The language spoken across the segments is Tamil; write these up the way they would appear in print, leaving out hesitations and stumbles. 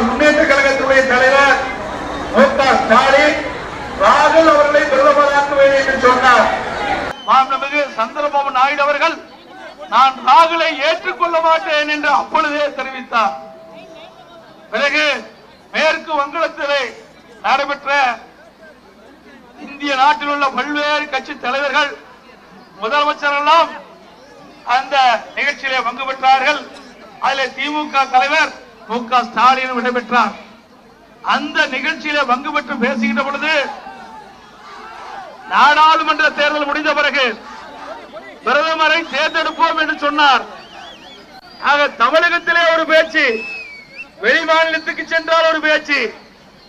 முன்னேற்ற கழகத்துடைய தலைவர் மு.க. ஸ்டாலின் ராகுல் அவர்களை பிரதமராக்குவேன் என்று சொன்னார். மாண்புமிகு சந்திரபாபு நாயுடு அவர்கள் நான் ராகுலை ஏற்றுக்கொள்ள மாட்டேன் என்று அப்பொழுதே தெரிவித்தார். பிறகு மேற்கு வங்கத்திலே நடைபெற்ற இந்திய நாட்டில் உள்ள பல்வேறு கட்சி தலைவர்கள் முதலமைச்சர் எல்லாம் அந்த நிகழ்ச்சியிலே பங்கு பெற்றார்கள். அதில் திமுக தலைவர் மு.க. ஸ்டாலின் இடம்பெற்றார். அந்த நிகழ்ச்சியிலே பங்கு பெற்று பேசுகின்ற பொழுது நாடாளுமன்ற தேர்தல் முடிந்த பிறகு பிரதமரை தேர்ந்தெடுப்போம் என்று சொன்னார். ஆக தமிழகத்திலே ஒரு பேச்சு, வெளி மாநிலத்துக்கு சென்றால் ஒரு பேச்சு.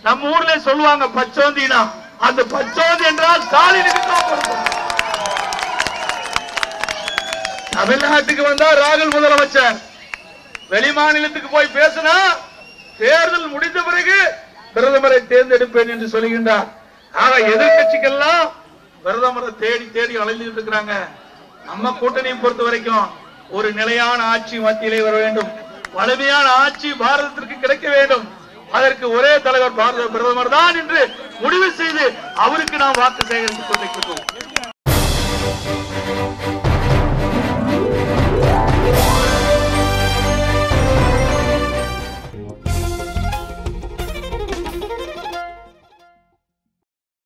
நம்ம ஊர்ல சொல்லுவாங்க பச்சோந்தினா, அந்த பச்சோந்தி என்றால் ஸ்டாலினுக்கு தான் பொறுப்பு. தமிழ்நாட்டுக்கு வந்தா ராகுல் முதலமைச்சர், வெளி மாநிலத்துக்கு போய் பேசினா தேர்தல் முடிந்த பிறகு பிரதமரை தேர்ந்தெடுப்பேன் என்று சொல்லுகின்றார். ஆக எதிர்கட்சிகள்லாம் பிரதமரை தேடி தேடி அலைந்துட்டு இருக்கிறாங்க. நம்ம கூட்டணியை பொறுத்த வரைக்கும் ஒரு நிலையான ஆட்சி மத்தியிலே வர வேண்டும், வலிமையான ஆட்சி பாரதத்திற்கு கிடைக்க வேண்டும். அதற்கு ஒரே தலைவர் பாரத பிரதமர் தான் என்று முடிவு செய்து அவருக்கு நாம் வாக்கு சேகரித்துக் கொண்டிருக்கிறோம்.